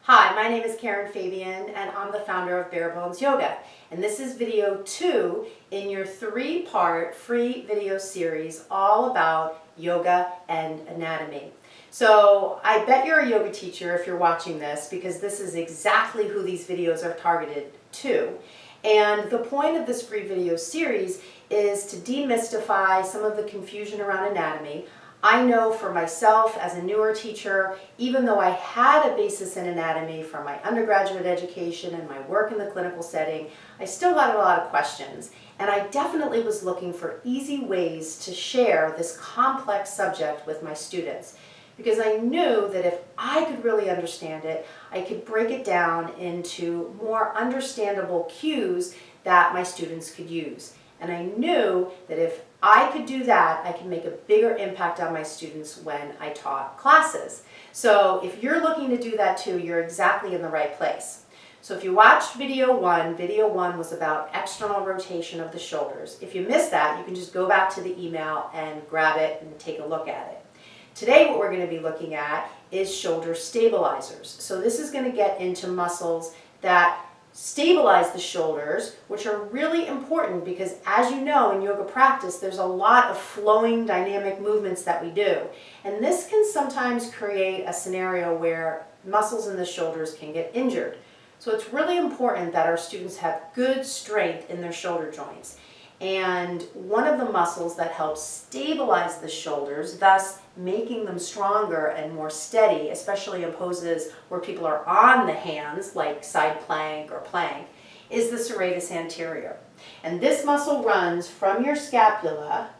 Hi, my name is Karen Fabian and I'm the founder of Bare Bones Yoga. And this is video 2 in your 3-part free video series all about yoga and anatomy. So I bet you're a yoga teacher if you're watching this, because this is exactly who these videos are targeted to. And the point of this free video series is to demystify some of the confusion around anatomy. I know for myself as a newer teacher, even though I had a basis in anatomy from my undergraduate education and my work in the clinical setting, I still had a lot of questions. And I definitely was looking for easy ways to share this complex subject with my students, because I knew that if I could really understand it, I could break it down into more understandable cues that my students could use. And I knew that if I could do that, I could make a bigger impact on my students when I taught classes. So if you're looking to do that too, you're exactly in the right place. So if you watched video 1 was about external rotation of the shoulders. If you missed that, you can just go back to the email and grab it and take a look at it. Today what we're going to be looking at is shoulder stabilizers. So this is going to get into muscles that stabilize the shoulders, which are really important because, as you know, in yoga practice there's a lot of flowing dynamic movements that we do, and this can sometimes create a scenario where muscles in the shoulders can get injured. So it's really important that our students have good strength in their shoulder joints, and one of the muscles that helps stabilize the shoulders, thus making them stronger and more steady, especially in poses where people are on the hands, like side plank or plank, is the serratus anterior. And this muscle runs from your scapula,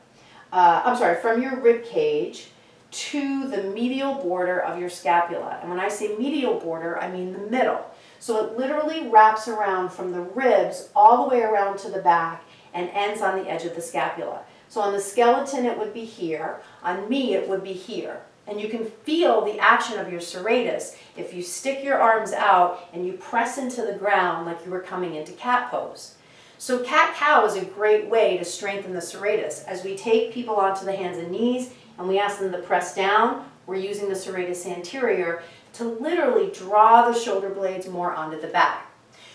from your rib cage to the medial border of your scapula. And when I say medial border, I mean the middle. So it literally wraps around from the ribs all the way around to the back and ends on the edge of the scapula. So on the skeleton it would be here, on me it would be here. And you can feel the action of your serratus if you stick your arms out and you press into the ground like you were coming into cat pose. So cat-cow is a great way to strengthen the serratus. As we take people onto the hands and knees and we ask them to press down, we're using the serratus anterior to literally draw the shoulder blades more onto the back.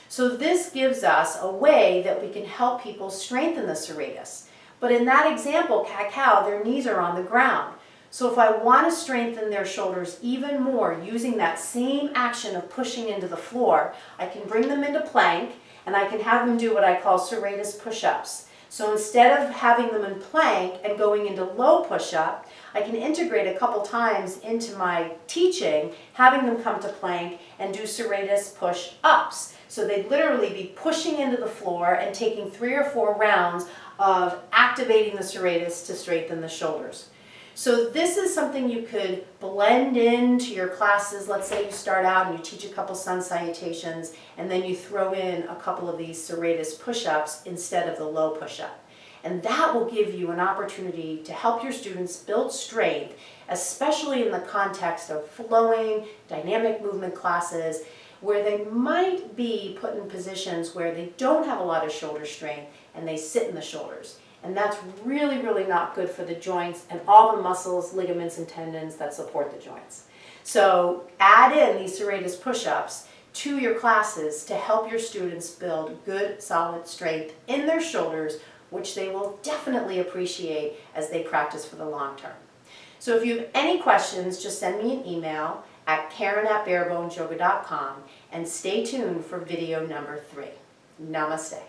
So this gives us a way that we can help people strengthen the serratus. But in that example, cat-cow, their knees are on the ground. So if I want to strengthen their shoulders even more using that same action of pushing into the floor, I can bring them into plank and I can have them do what I call Serratus Push-Ups. So instead of having them in plank and going into low push-up, I can integrate a couple times into my teaching, having them come to plank and do Serratus Push-Ups. So they'd literally be pushing into the floor and taking 3 or 4 rounds of activating the serratus to straighten the shoulders. So this is something you could blend into your classes. Let's say you start out and you teach a couple sun salutations and then you throw in a couple of these Serratus push-ups instead of the low push-up. And that will give you an opportunity to help your students build strength, especially in the context of flowing, dynamic movement classes where they might be put in positions where they don't have a lot of shoulder strength and they sit in the shoulders. And that's really, really not good for the joints and all the muscles, ligaments, and tendons that support the joints. So add in these Serratus push-ups to your classes to help your students build good, solid strength in their shoulders, which they will definitely appreciate as they practice for the long term. So if you have any questions, just send me an email at karen@barebonesyoga.com and stay tuned for video number 3. Namaste.